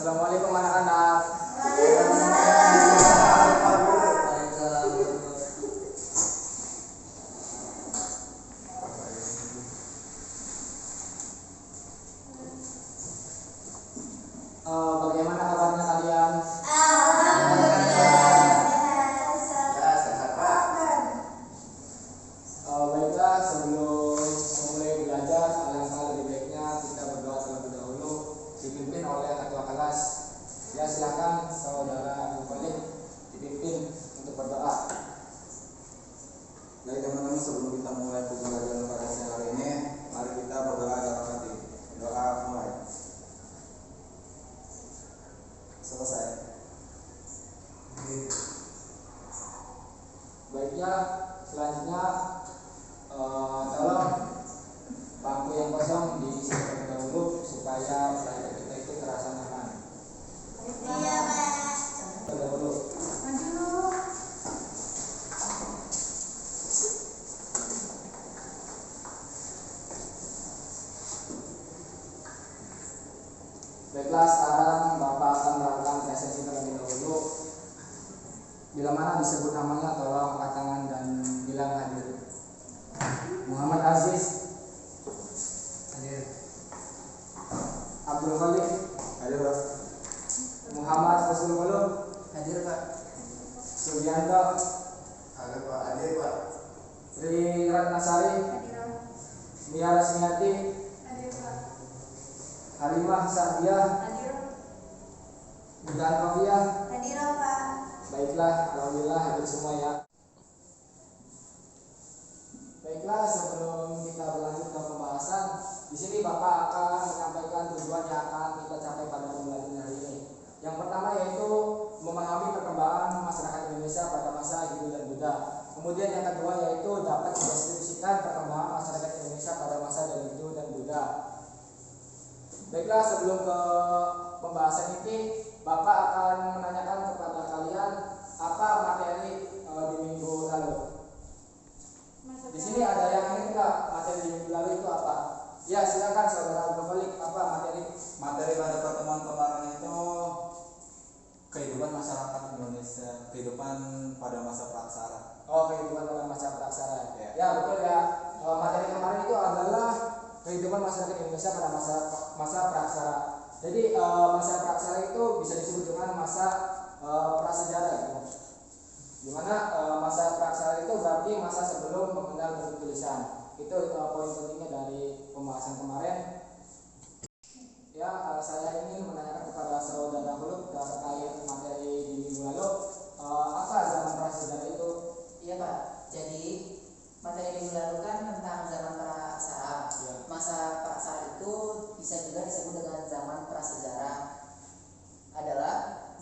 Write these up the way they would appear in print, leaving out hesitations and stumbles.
Assalamualaikum anak-anak. Bagaimana kabarnya kalian? Baiklah, sebelum memulai belajar, alangkah lebih baiknya kita berdoa terlebih dahulu, dipimpin oleh ketua kelas. Ya, silakan saudara Mufalih dipimpin untuk berdoa. Baik teman-teman, sebelum kita mulai pembelajaran pada siang hari ini, mari kita berdoa dalam hati. Doa mulai. Selesai. Baiknya, selanjutnya tolong bangku yang kosong diisi terlebih dahulu supaya belajar kita itu terasa nyaman. Iya, Pak. Dahulu. Baiklah, sekarang Bapak akan melakukan presentasi terlebih dahulu. Bila mana disebut namanya, tolong angkat tangan dan bilang hadir. Muhammad Aziz, hadir. Abdul Khalid, Hadir, Pak. Muhammad Rasul Muluk, Hadir, Pak. Sugianto, Hadir, Pak. Hadir, Pak. Tri Ratnasari, Mia Rasmiati, Hadir, Pak. Halimah Sa'diyah, Hadir. Budan Rofiah. Hadir, Pak. Baiklah, alhamdulillah hadir semua ya. Baiklah, sebelum kita berlanjut ke pembahasan, di sini Bapak akan menyampaikan tujuan yang akan kita capai pada pembelajaran hari ini. Yang pertama yaitu memahami perkembangan masyarakat Indonesia pada masa Hindu dan Buddha. Kemudian yang kedua yaitu dapat mendeskripsikan perkembangan masyarakat Indonesia pada masa Hindu dan Buddha. Baiklah, sebelum ke pembahasan ini, Bapak akan menanyakan kepada kalian apa materi di minggu lalu. Di sini ada yang ingat nggak materi di minggu lalu itu apa? Ya, silakan saudara Abdul Khalid, apa materi? Materi pada pertemuan kemarin itu kehidupan masyarakat Indonesia, kehidupan pada masa praksara. Oh, kehidupan pada masa praksara. Ya. Ya, betul ya. Materi kemarin itu adalah kehidupan masyarakat Indonesia pada masa praksara. Jadi masa praksara itu bisa disebut dengan masa prasejarah gitu. Dimana masa praksara itu berarti masa sebelum mengenal bentuk tulisan. Itu poin pentingnya dari pembahasan kemarin. Ya, saya ingin menanyakan kepada saudara Huluk terkait materi di minggu lalu. Apa zaman prasejarah itu? Iya, Pak. Jadi materi minggu lalu kan tentang zaman praksara. Ya. Masa praksara itu bisa juga disebut dengan zaman prasejarah. Adalah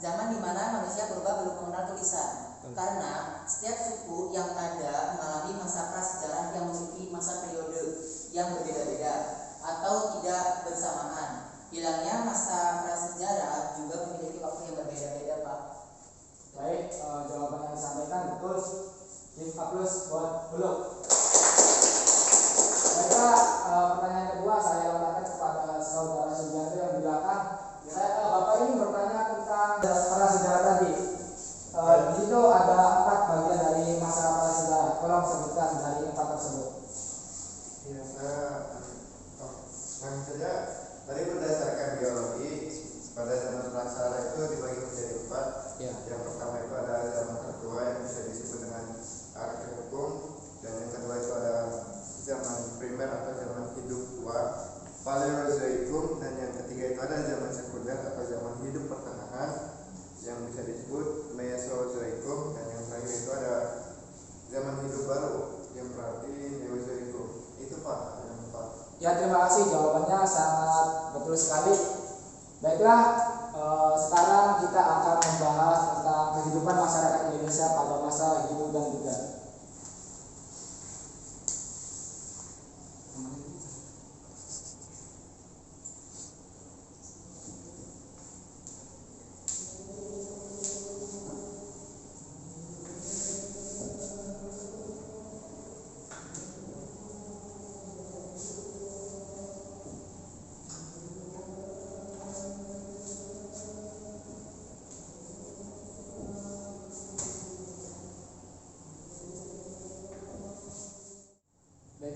zaman di mana manusia purba belum mengenal tulisan. Karena setiap suku yang ada mengalami masa prasejarah yang memiliki masa periode yang berbeda-beda atau tidak bersamaan. Hilangnya masa prasejarah juga memiliki waktu yang berbeda-beda, Pak. Baik, jawaban yang disampaikan betul. Give a plus buat Huluk. Baiklah, pertanyaan kedua saya lontarkan kepada saudara Sugianto yang di belakang. Bapak ini bertanya tentang prasejarah tadi. Di situ ada 4 bagian dari masa prasejarah. Tolong sebutkan dari 4 tersebut. Ya, langsung saja. Tadi berdasarkan biologi, pada zaman praksara itu dibagi menjadi 4. Ya. Yang pertama itu ada zaman tertua yang bisa disebut dengan arke hukum, dan yang kedua itu ada zaman primer atau zaman hidup tua, paleozoikum, dan yang ketiga itu ada zaman sekunder atau zaman hidup pertengahan yang bisa disebut mesozoikum, dan yang terakhir itu ada zaman hidup baru yang berarti neozoikum. Itu Pak yang 4. Ya, terima kasih, jawabannya sangat betul sekali. Baiklah, sekarang kita akan membahas tentang kehidupan masyarakat Indonesia pada masa Hindu dan Buddha.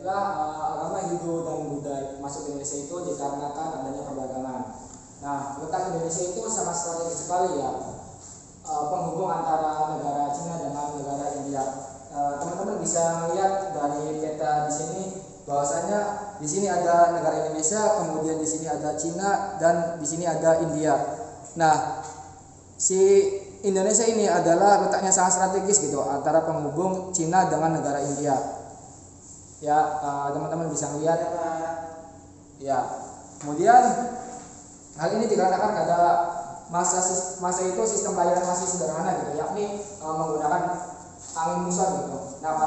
Baiklah, agama Hindu dan Buddha masuk Indonesia itu dikarenakan adanya perdagangan. Nah, letak Indonesia itu sangat strategis sekali ya, penghubung antara negara Cina dengan negara India. Teman-teman bisa melihat dari peta di sini bahwasanya di sini ada negara Indonesia, kemudian di sini ada Cina dan di sini ada India. Nah, si Indonesia ini adalah letaknya sangat strategis gitu antara penghubung Cina dengan negara India. Ya, teman-teman bisa melihat. Ya, kemudian hal ini dikarenakan pada masa itu sistem pelayaran masih sederhana gitu, yakni menggunakan angin muson gitu. Nah,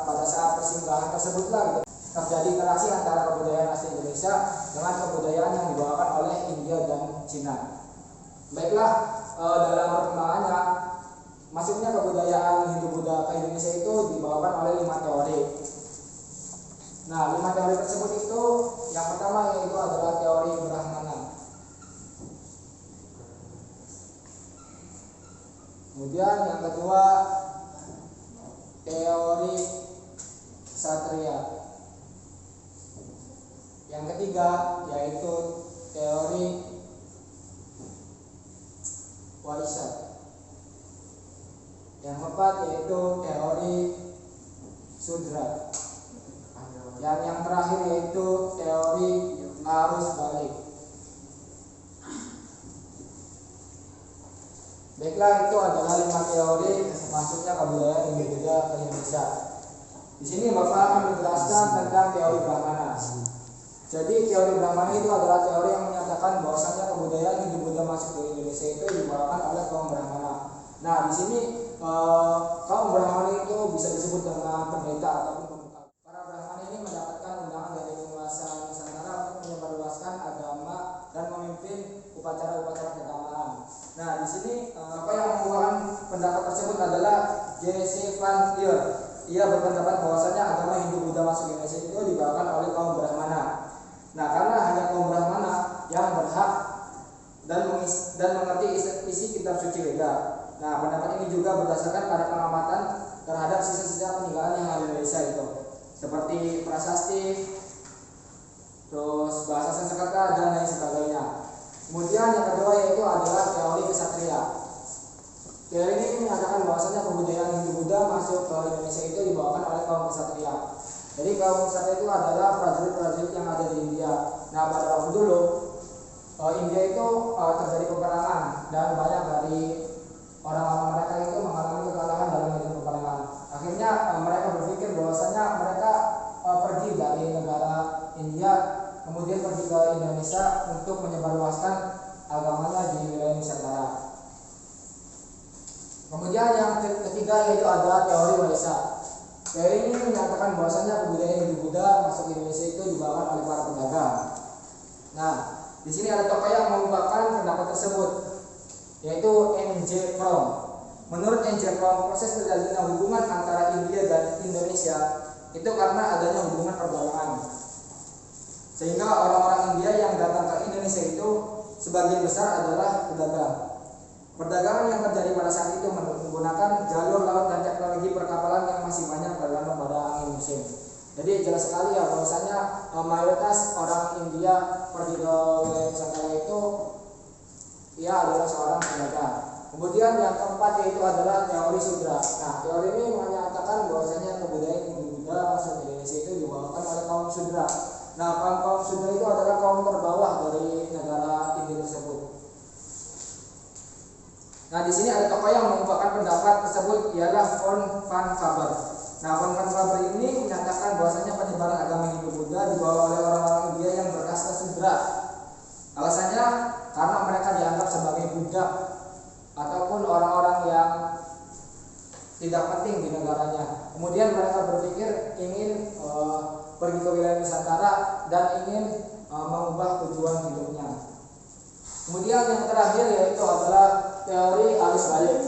pada saat persinggahan tersebutlah gitu, terjadi interaksi antara kebudayaan asli Indonesia dengan kebudayaan yang dibawakan oleh India dan Cina. Baiklah, dalam perkembangannya masuknya kebudayaan Hindu Buddha ke Indonesia itu dibawakan oleh 5 teori. Nah, 5 teori tersebut itu yang pertama yaitu adalah teori Brahmana. Kemudian yang kedua teori Ksatria. Yang ketiga yaitu teori Waisya. Yang keempat yaitu teori Sudra. Yang terakhir yaitu teori arus balik. Baiklah, itu adalah 5 teori masuknya kebudayaan Hindu Buddha ke Indonesia. Di sini Bapak akan menjelaskan tentang teori Brahmana. Jadi teori Brahmana itu adalah teori yang menyatakan bahwasanya kebudayaan Hindu Buddha masuk ke Indonesia itu dibawakan oleh kaum Brahmana. Nah, di sini kaum Brahmana itu bisa disebut dengan pendeta ataupun pemuka. Para Brahmana ini mendapatkan undangan dari penguasa Nusantara untuk menyebarluaskan agama dan memimpin upacara-upacara keagamaan. Nah, di sini apa yang mengeluarkan pendapat tersebut adalah J.C. Van Lier. Ia berpendapat bahwasanya agama Hindu Buddha masuk Indonesia itu dibawakan oleh kaum Brahmana. Nah, karena hanya kaum Brahmana yang berhak dan mengerti isi kitab suci Weda. Nah, pendapat ini juga berdasarkan pada pengamatan terhadap sisa-sisa peninggalan yang ada di Indonesia itu, seperti prasasti, terus bahasa Sanskerta dan lain sebagainya. Kemudian yang kedua yaitu adalah teori Ksatria. Teori ini menyatakan bahwasanya kebudayaan Hindu Buddha masuk ke Indonesia itu dibawakan oleh kaum Ksatria. Jadi kaum Ksatria itu adalah prajurit-prajurit yang ada di India. Nah, pada waktu dulu India itu terjadi peperangan dan banyak dari orang-orang mereka itu mengalami kekalahan dalam medan peperangan. Akhirnya mereka berpikir bahwasanya mereka pergi dari negara India, kemudian pergi ke Indonesia untuk menyebarluaskan agamanya di wilayah Nusantara. Kemudian yang ketiga yaitu adalah teori Waisya. Teori ini menyatakan bahwasanya kebudayaan Hindu Buddha masuk Indonesia itu dibawakan oleh para pedagang. Nah, di sini ada tokoh yang mengungkapkan pendapat tersebut, yaitu N.J. Fromm. Menurut N.J. Fromm, proses terjadinya hubungan antara India dan Indonesia itu karena adanya hubungan perdagangan. Sehingga orang-orang India yang datang ke Indonesia itu sebagian besar adalah pedagang. Perdagangan yang terjadi pada saat itu menggunakan jalur laut dan teknologi perkapalan yang masih banyak tergantung pada angin musim. Jadi jelas sekali ya bahwasanya mayoritas orang India pergi ke wilayah Nusantara itu ia adalah seorang pedagang. Kemudian yang keempat yaitu adalah teori Sudra. Nah, teori ini menyatakan bahwasanya kebudayaan Hindu Buddha masuk ke Indonesia itu dibawakan oleh kaum Sudra. Nah, kaum Sudra itu adalah kaum terbawah dari negara India tersebut. Nah, di sini ada tokoh yang mengungkapkan pendapat tersebut ialah Von Van Faber. Nah, Von Van Faber ini menyatakan bahwasanya penyebaran agama Hindu Buddha dibawa oleh orang-orang India yang berkasta Sudra. Alasannya karena mereka dianggap sebagai budak ataupun orang-orang yang tidak penting di negaranya. Kemudian mereka berpikir ingin pergi ke wilayah Nusantara dan ingin mengubah tujuan hidupnya. Kemudian yang terakhir yaitu adalah teori arus balik.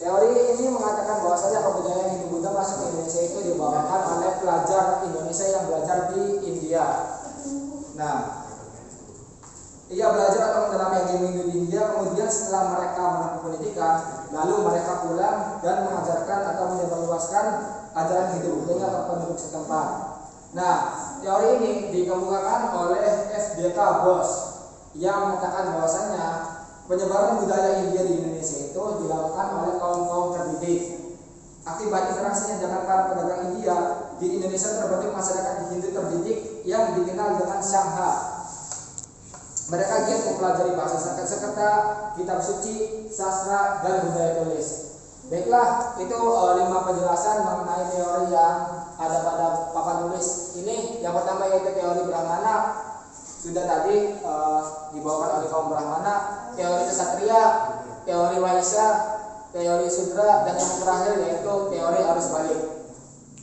Teori ini mengatakan bahwasanya kebudayaan Hindu Buddha masuk ke Indonesia itu dibawakan oleh pelajar Indonesia yang belajar di India. Nah, ia belajar atau mendalami haji minggu di India, kemudian setelah mereka menempuh pendidikan, lalu mereka pulang dan mengajarkan atau menyebarluaskan ajaran Hindu dengan penduduk setempat. Nah, teori ini dikemukakan oleh F.D.K. Bose yang mengatakan bahwasannya penyebaran budaya India di Indonesia itu dilakukan oleh kaum-kaum terdidik. Akibat interaksi yang dengan para pedagang India, di Indonesia terbentuk masyarakat Hindu terdidik yang dikenal dengan Sangha. Mereka giat mempelajari bahasa Sanskerta, kitab suci, sastra, dan budaya tulis. Baiklah, itu 5 penjelasan mengenai teori yang ada pada papan tulis ini. Yang pertama yaitu teori Brahmana, sudah tadi dibawakan oleh kaum Brahmana. Teori Ksatria, teori Waisya, teori Sudra, dan yang terakhir yaitu teori arus balik.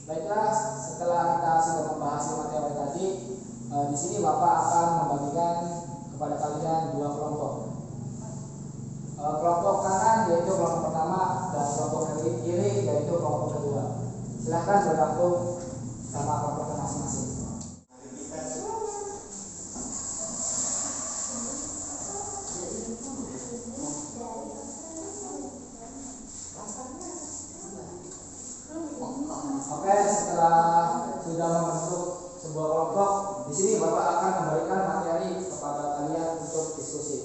Baiklah, setelah kita sudah membahas 5 teori tadi, di sini Bapak akan membagikan kepada kalian 2 kelompok. Kelompok kanan yaitu kelompok pertama dan kelompok kiri yaitu kelompok kedua. Silahkan bergabung sama kelompok masing-masing. Oke, setelah sudah membentuk sebuah kelompok, di sini Bapak akan memberikan materi kepada kalian untuk diskusi.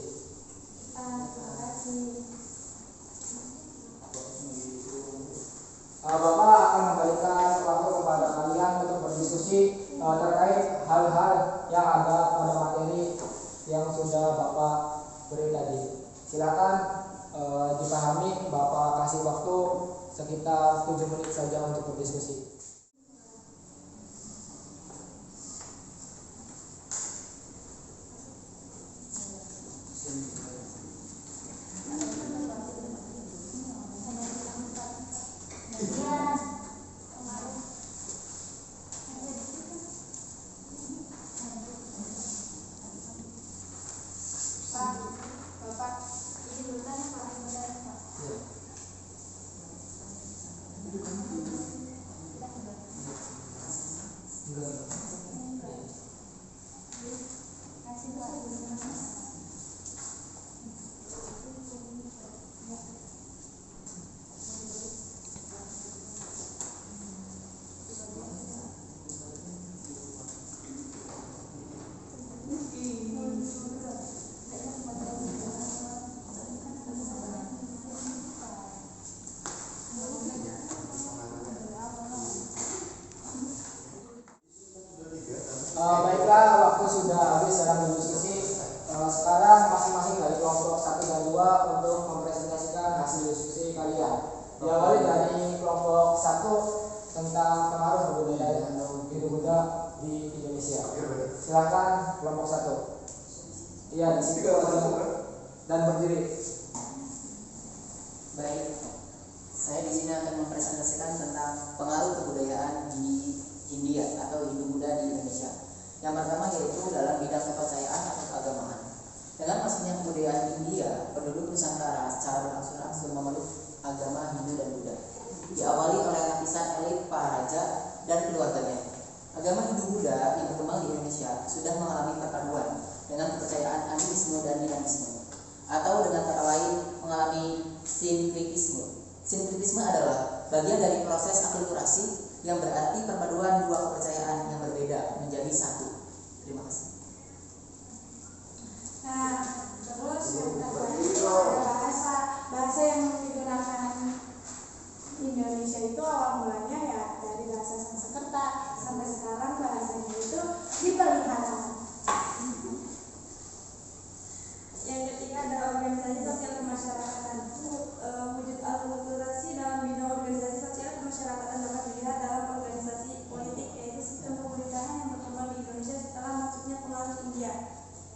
Bapak akan memberikan waktu kepada kalian untuk berdiskusi terkait hal-hal yang ada pada materi yang sudah Bapak beri tadi. Silakan dipahami, Bapak kasih waktu sekitar 7 menit saja untuk berdiskusi. Baiklah, waktu sudah habis dalam berdiskusi. Sekarang masing-masing dari kelompok 1 dan 2 untuk mempresentasikan hasil diskusi kalian. Diawali dari kelompok 1 tentang pengaruh kebudayaan Hindu-Buddha di Indonesia. Silakan kelompok 1. Iya, di situ dan berdiri. Baik, saya di sini akan mempresentasikan tentang pengaruh kebudayaan di India atau Hindu-Buddha di Indonesia. Yang pertama yaitu dalam bidang kepercayaan atau keagamaan. Dengan masuknya kebudayaan India, penduduk Nusantara secara berangsur-angsur memeluk agama Hindu dan Buddha. Diawali oleh lapisan elit para raja dan keluarganya. Agama Hindu-Buddha yang berkembang di Indonesia sudah mengalami perpaduan dengan kepercayaan animisme dan dinamisme, atau dengan kata lain mengalami sinkretisme. Sinkretisme adalah bagian dari proses akulturasi yang berarti perpaduan 2 kepercayaan yang berbeda menjadi satu. Terima kasih. Nah, terus yang kedua bahasa yang digunakan Indonesia itu awal mulanya ya dari bahasa Sanskerta, sampai sekarang bahasanya itu dipelihara. Yang ketiga ada organisasi sosial kemasyarakatan. Wujud akulturasi dalam bidang organisasi sosial kemasyarakatan dapat dilihat dalam organisasi politik, yaitu sistem pemerintahan yang berkembang di Indonesia setelah masuknya pengaruh India.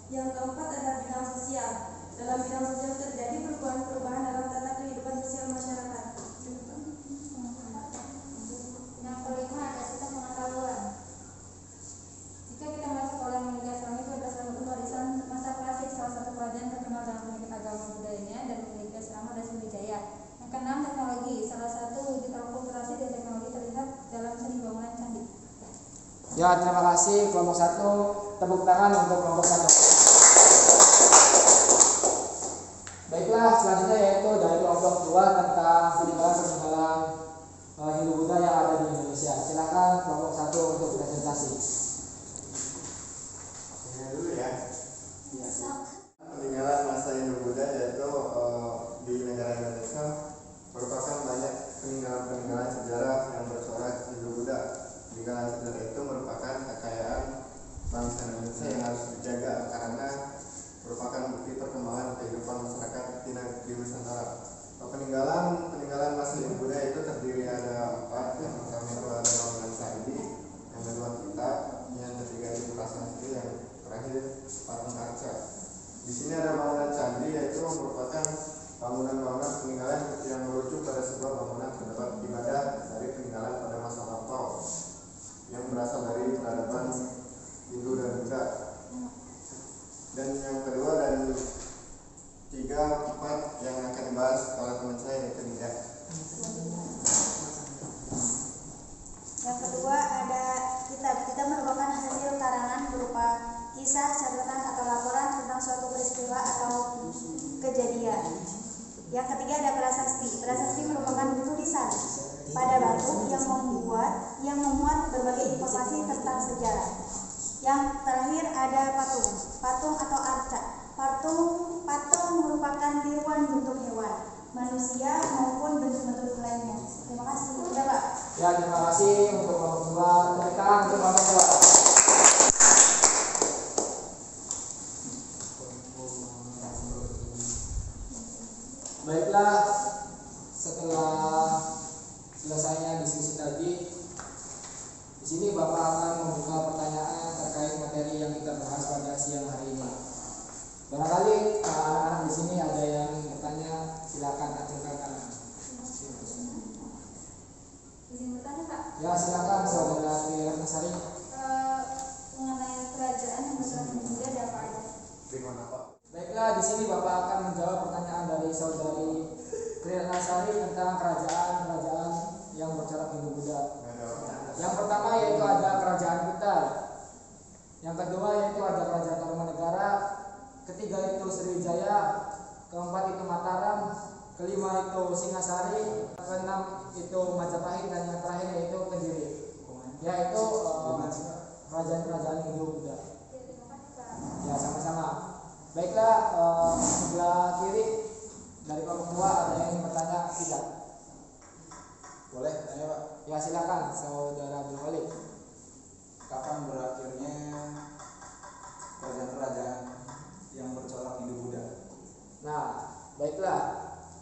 Yang keempat ada bidang sosial. Dalam bidang sosial terjadi perubahan-perubahan dalam tata kehidupan sosial masyarakat. Yang kelima ada sistem pengetahuan. Jika kita masuk sekolah meninggal selama itu adalah salah satu warisan masa klasik, salah satu pelajaran terkenal dalam pendidikan agama budayanya dan memiliki asrama dan Sriwijaya. Yang keenam teknologi. Salah satu wujud akulturasi dan teknologi terlihat dalam seni bangunan candi. Ya, terima kasih kelompok 1. Tepuk tangan untuk kelompok 1. Baiklah, selanjutnya yaitu dari kelompok 2 tentang peninggalan Hindu Buddha yang ada di Indonesia. Silakan kelompok 1 untuk presentasi. Ini dulu ya. Ya. Peninggalan masa Hindu Buddha yaitu di negara Indonesia merupakan banyak peninggalan sejarah yang bercorak Hindu Buddha. Peninggalan sejarah itu merupakan kekayaan bangsa Indonesia yang harus dijaga karena merupakan bukti perkembangan kehidupan masyarakat di Nusantara. Peninggalan masa Hindu Buddha itu terdiri ada 4. Yang pertama itu ada bangunan candi, yang kedua kitab, yang ketiga itu prasasti, yang terakhir patung arca. Di sini ada bangunan candi yaitu merupakan bangunan-bangunan peninggalan yang merujuk pada sebuah bangunan tempat ibadah dari peninggalan pada masa lampau yang berasal dari peradaban Hindu dan Buddha. Dan yang kedua dan 3, 4 yang akan dibahas oleh teman saya yaitu Nida. Yang kedua ada kitab. Kitab merupakan hasil karangan berupa kisah, catatan atau laporan tentang suatu peristiwa atau kejadian. Yang ketiga ada prasasti. Prasasti merupakan tulisan pada batu yang memuat berbagai informasi tentang sejarah. Yang terakhir ada patung. Patung atau arca. Patung merupakan tiruan bentuk hewan, manusia maupun bentuk-bentuk lainnya. Terima kasih. Sudah, Pak. Ya, terima kasih untuk kelompok 2. Tepuk tangan untuk kelompok 2. Baiklah, setelah selesainya diskusi tadi, di sini Bapak akan membuka pertanyaan terkait materi yang kita bahas pada siang hari ini. Barangkali anak-anak di sini ada yang bertanya, silakan acungkan tangan. Izin bertanya, Pak. Ya, silakan Saudara Tri Ratnasari. Mengenai kerajaan yang berserah Hindu ada apa aja? Gimana Pak? Baiklah, di sini Bapak akan menjawab pertanyaan dari Saudari Tri Ratnasari tentang kerajaan-kerajaan yang bercorak Hindu Buddha. Yang pertama yaitu ada Kerajaan Kutai. Yang kedua yaitu ada Kerajaan Tarumanegara. Ketiga itu Sriwijaya. Keempat itu Mataram. Kelima itu Singasari. Keenam itu Majapahit dan yang terakhir yaitu Kediri. Yaitu kerajaan-kerajaan Hindu Buddha. Ya, sama-sama. Baiklah, sebelah kiri dari kelompok 2 ada yang ingin bertanya? Tidak. Boleh tanya Pak, Ya, silakan Saudara Abdul Wali. kapan berakhirnya kerajaan-kerajaan yang bercorak Hindu Buddha? Nah, baiklah.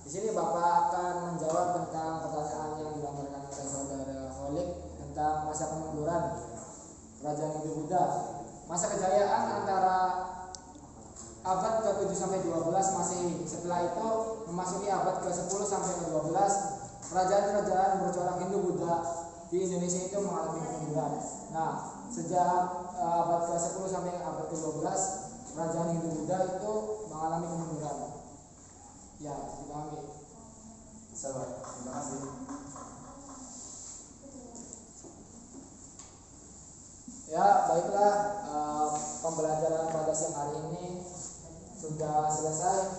Di sini Bapak akan menjawab tentang pertanyaan yang dilamparkan oleh Saudara Holik tentang masa kemunduran kerajaan Hindu Buddha. Masa kejayaan antara abad ke-7 sampai 12 Masehi. Setelah itu memasuki abad ke-10 sampai ke-12, kerajaan-kerajaan bercorak Hindu Buddha di Indonesia itu mengalami kemunduran. Nah, sejak abad ke-10 sampai abad ke-12, kerajaan Hindu Buddha itu mengalami kemunduran. Ya, dipahami. Sabar, terima kasih. Ya, baiklah, pembelajaran pada siang hari ini sudah selesai.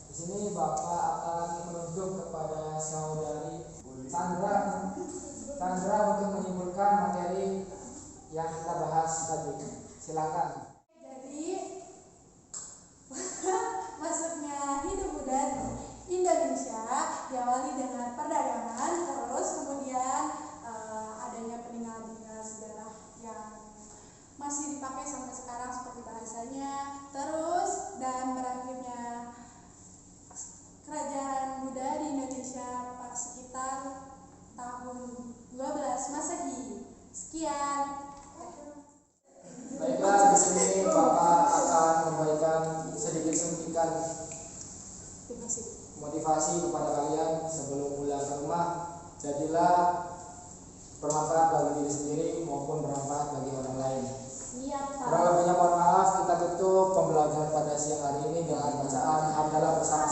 Di sini Bapak akan menunjuk kepada Saudari Chandra untuk menyimpulkan materi yang kita bahas tadi. Silakan. Jadi masuknya Hindu Buddha di Indonesia diawali dengan perdagangan, terus kemudian adanya peninggalan-peninggalan sejarah yang masih dipakai sampai sekarang seperti bahasanya, terus dan berakhirnya kerajaan Buddha di Indonesia pada sekitar tahun 12 Masehi. Sekian. Baiklah, di sini Bapak akan memberikan sedikit suntikan motivasi kepada kalian sebelum pulang ke rumah. Jadilah bermanfaat bagi diri sendiri maupun bermanfaat bagi orang lain. Siap, Pak. Kurang lebihnya mohon maaf. Kita tutup pembelajaran pada siang hari ini dengan bacaan hamdalah bersama